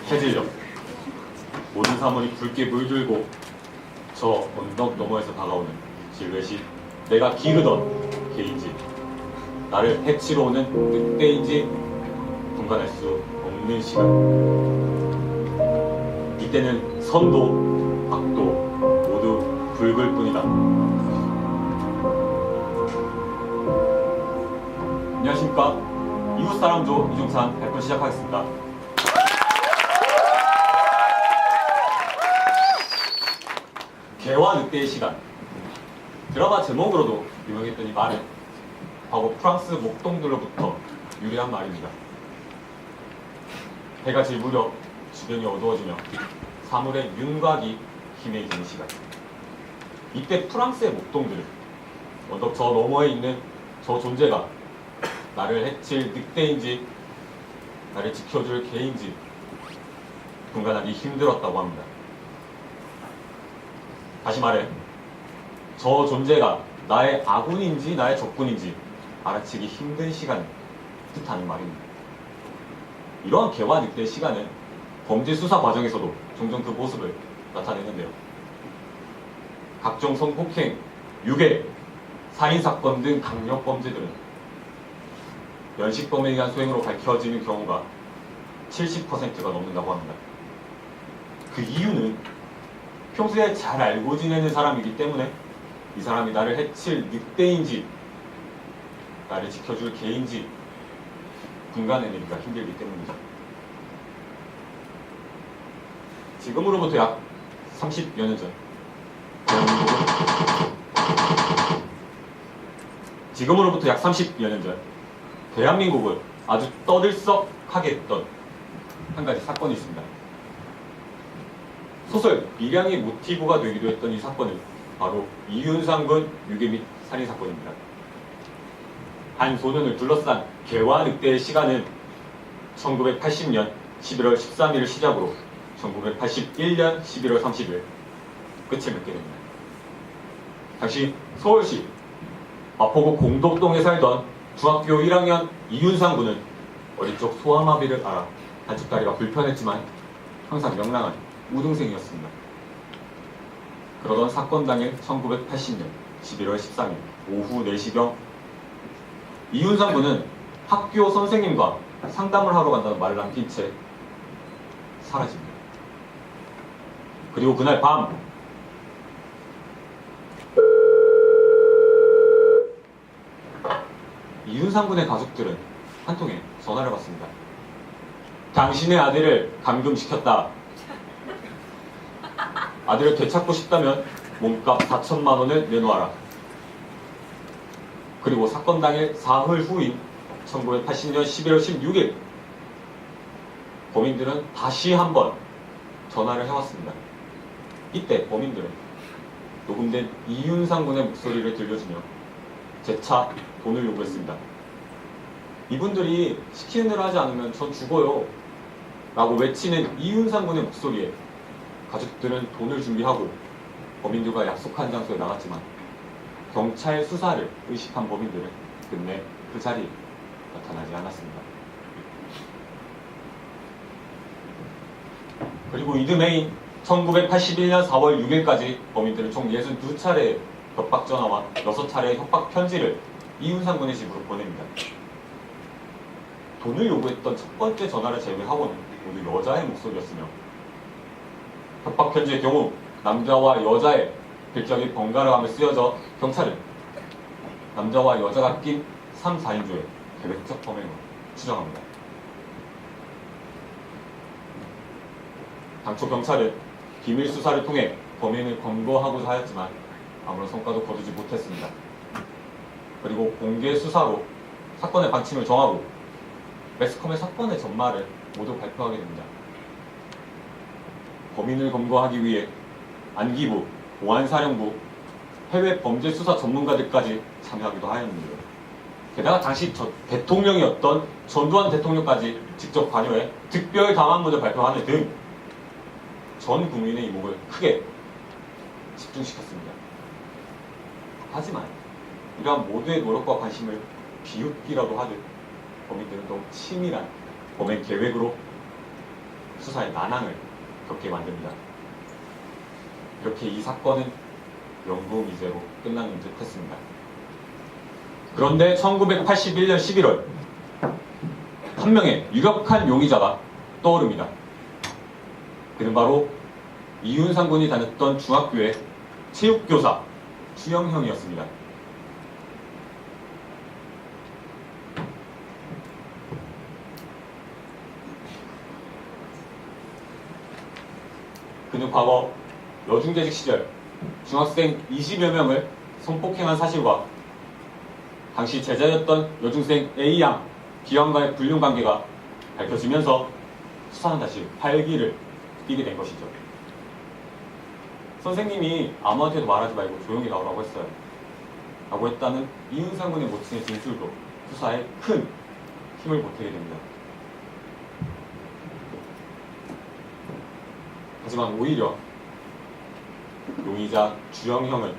해질녘 모든 사물이 붉게 물들고 저 언덕 너머에서 다가오는 실루엣이 내가 기르던 개인지 나를 해치러 오는 늑대인지 분간할 수 없는 시간. 이때는 선도 박도 모두 붉을 뿐이다. 안녕하십니까. 이웃사람조 이종찬 발표 시작하겠습니다. 개와 늑대의 시간. 드라마 제목으로도 유명했던 이 말은 과거 프랑스 목동들로부터 유래한 말입니다. 해가 질 무렵 주변이 어두워지며 사물의 윤곽이 희미해지는 시간. 이때 프랑스의 목동들은 언덕 저 너머에 있는 저 존재가 나를 해칠 늑대인지 나를 지켜줄 개인지 분간하기 힘들었다고 합니다. 다시 말해 저 존재가 나의 아군인지 나의 적군인지 알아채기 힘든 시간을 뜻하는 말입니다. 이러한 개와 늑대의 시간은 범죄 수사 과정에서도 종종 그 모습을 나타내는데요. 각종 성폭행, 유괴, 살인사건 등 강력범죄들은 연식범에 의한 소행으로 밝혀지는 경우가 70%가 넘는다고 합니다. 그 이유는 평소에 잘 알고 지내는 사람이기 때문에 이 사람이 나를 해칠 늑대인지 나를 지켜줄 개인지 분간해내기가 힘들기 때문이죠. 지금으로부터 약 30여 년 전 대한민국을 아주 떠들썩하게 했던 한 가지 사건이 있습니다. 소설 밀양의 모티브가 되기도 했던 이 사건은 바로 이윤상군 유괴 및 살인 사건입니다. 한 소년을 둘러싼 개와 늑대의 시간은 1980년 11월 13일을 시작으로 1981년 11월 30일 끝을 맺게 됩니다. 당시 서울시 마포구 공덕동에 살던 중학교 1학년 이윤상 군은 어릴 적 소아마비를 앓아 한쪽 다리가 불편했지만 항상 명랑한 우등생이었습니다. 그러던 사건 당일 1980년 11월 13일 오후 4시경 이윤상 군은 학교 선생님과 상담을 하러 간다는 말을 남긴 채 사라집니다. 그리고 그날 밤 이윤상 군의 가족들은 한 통의 전화를 받습니다. 당신의 아들을 감금시켰다. 아들을 되찾고 싶다면 몸값 4천만 원을 내놓아라. 그리고 사건 당일 사흘 후인 1980년 11월 16일 범인들은 다시 한번 전화를 해왔습니다. 이때 범인들은 녹음된 이윤상 군의 목소리를 들려주며 재차 돈을 요구했습니다. 이분들이 시키는 대로 하지 않으면 전 죽어요 라고 외치는 이윤상 군의 목소리에 가족들은 돈을 준비하고 범인들과 약속한 장소에 나갔지만 경찰 수사를 의식한 범인들은 끝내 그 자리에 나타나지 않았습니다. 그리고 이듬해인 1981년 4월 6일까지 범인들은 총 62차례의 협박 전화와 6차례의 협박 편지를 이윤상 군의 집으로 보냅니다. 돈을 요구했던 첫 번째 전화를 제외하고는 모두 여자의 목소리였으며 협박 편지의 경우 남자와 여자의 글적이 번갈아가며 쓰여져 경찰은 남자와 여자가 낀 3, 4인조의 계획적 범행으로 추정합니다. 당초 경찰은 비밀 수사를 통해 범인을 검거하고자 하였지만 아무런 성과도 거두지 못했습니다. 그리고 공개 수사로 사건의 방침을 정하고 매스컴의 사건의 전말을 모두 발표하게 됩니다. 범인을 검거하기 위해 안기부, 보안사령부, 해외 범죄 수사 전문가들까지 참여하기도 하였는데요. 게다가 당시 대통령이었던 전두환 대통령까지 직접 관여해 특별 담화문을 발표하는 등 전 국민의 이목을 크게 집중시켰습니다. 하지만 이러한 모두의 노력과 관심을 비웃기라도 하듯 범인들은 더욱 치밀한 범행 계획으로 수사의 난항을 겪게 만듭니다. 이렇게 이 사건은 영구미제로 끝나는 듯 했습니다. 그런데 1981년 11월 한 명의 유력한 용의자가 떠오릅니다. 그는 바로 이윤상 군이 다녔던 중학교의 체육교사 주영형이었습니다. 그는 과거 여중재직 시절 중학생 20여 명을 성폭행한 사실과 당시 제자였던 여중생 A양, B양과의 불륜관계가 밝혀지면서 수사는 다시 활기를 띠게 된 것이죠. 선생님이 아무한테도 말하지 말고 조용히 나오라고 했어요. 라고 했다는 이윤상 군의 모친의 진술도 수사에 큰 힘을 보태게 됩니다. 하지만 오히려 용의자 주영형은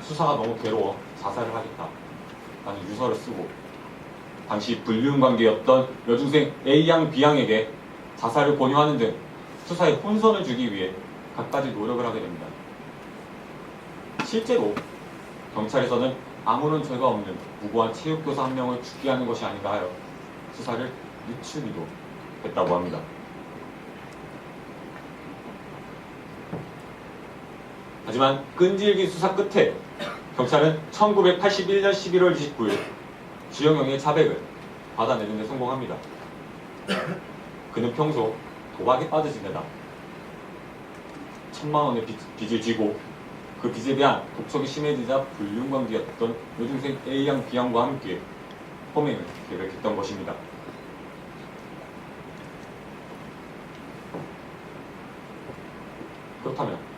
수사가 너무 괴로워 자살을 하겠다라는 유서를 쓰고 당시 불륜관계였던 여중생 A양, B양에게 자살을 권유하는 등 수사에 혼선을 주기 위해 갖가지 노력을 하게 됩니다. 실제로 경찰에서는 아무런 죄가 없는 무고한 체육교사 한 명을 죽게 하는 것이 아닌가 하여 수사를 늦추기도 했다고 합니다. 하지만 끈질긴 수사 끝에 경찰은 1981년 11월 29일 주영형의 자백을 받아내는 데 성공합니다. 그는 평소 도박에 빠져지내다 1,000만 원의 빚을 지고 그 빚에 대한 독촉이 심해지자 불륜관계였던 여중생 A양, B양과 함께 범행을 계획했던 것입니다. 그렇다면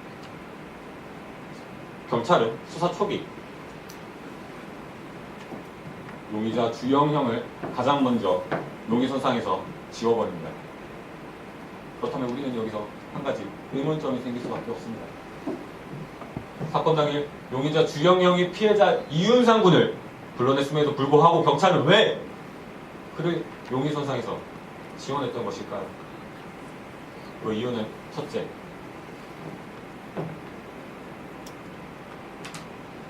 경찰은 수사 초기 용의자 주영형을 가장 먼저 용의선상에서 지워버립니다. 그렇다면 우리는 여기서 한 가지 의문점이 생길 수밖에 없습니다. 사건 당일 용의자 주영형이 피해자 이윤상 군을 불러냈음에도 불구하고 경찰은 왜 그를 용의선상에서 지원했던 것일까요? 그 이유는 첫째,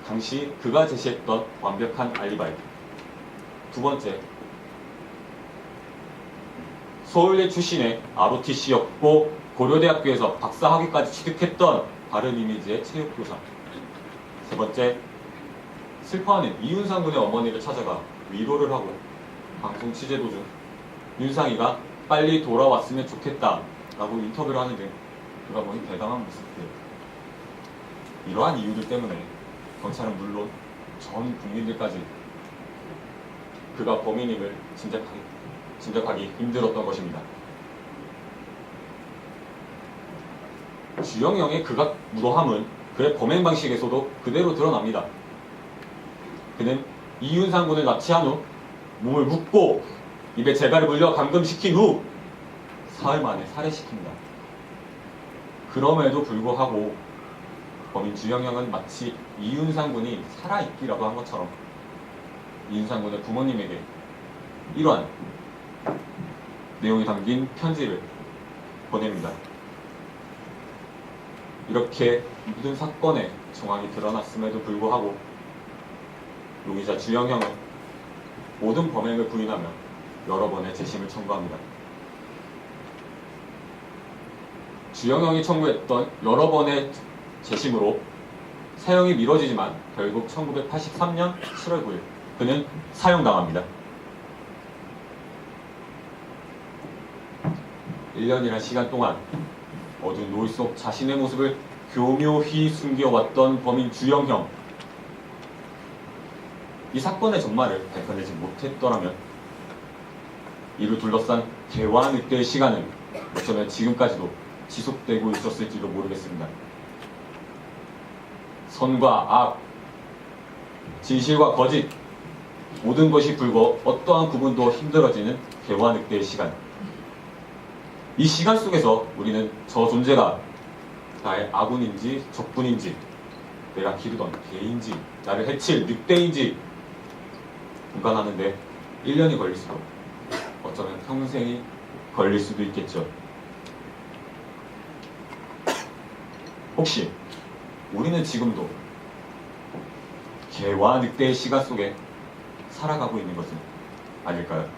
당시 그가 제시했던 완벽한 알리바이. 두 번째, 서울대 출신의 ROTC였고 고려대학교에서 박사학위까지 취득했던 바른 이미지의 체육교사. 세 번째, 슬퍼하는 이윤상 군의 어머니를 찾아가 위로를 하고 방송 취재 도중 윤상이가 빨리 돌아왔으면 좋겠다라고 인터뷰를 하는 등 그가 보인 대담한 모습들. 이러한 이유들 때문에 경찰은 물론 전 국민들까지 그가 범인임을 짐작하기 힘들었던 것입니다. 주영형의 극악 무도함은 그의 범행 방식에서도 그대로 드러납니다. 그는 이윤상 군을 납치한 후 몸을 묶고 입에 재갈을 물려 감금시킨 후 사흘 만에 살해시킵니다. 그럼에도 불구하고 범인 주영형은 마치 이윤상 군이 살아있기라도 한 것처럼 이윤상 군의 부모님에게 이러한 내용이 담긴 편지를 보냅니다. 이렇게 모든 사건의 정황이 드러났음에도 불구하고 용의자 주영형은 모든 범행을 부인하며 여러 번의 재심을 청구합니다. 주영형이 청구했던 여러 번의 재심으로 사형이 미뤄지지만 결국 1983년 7월 9일 그는 사형당합니다. 1년이란 시간 동안 어두운 노을 속 자신의 모습을 교묘히 숨겨왔던 범인 주영형. 이 사건의 전말을 밝혀내지 못했더라면 이를 둘러싼 개와 늑대의 시간은 어쩌면 지금까지도 지속되고 있었을지도 모르겠습니다. 선과 악, 진실과 거짓, 모든 것이 불고 어떠한 구분도 힘들어지는 개와 늑대의 시간. 이 시간 속에서 우리는 저 존재가 나의 아군인지 적군인지, 내가 기르던 개인지, 나를 해칠 늑대인지 분간하는데 1년이 걸릴 수도, 어쩌면 평생이 걸릴 수도 있겠죠. 혹시 우리는 지금도 개와 늑대의 시각 속에 살아가고 있는 것은 아닐까요?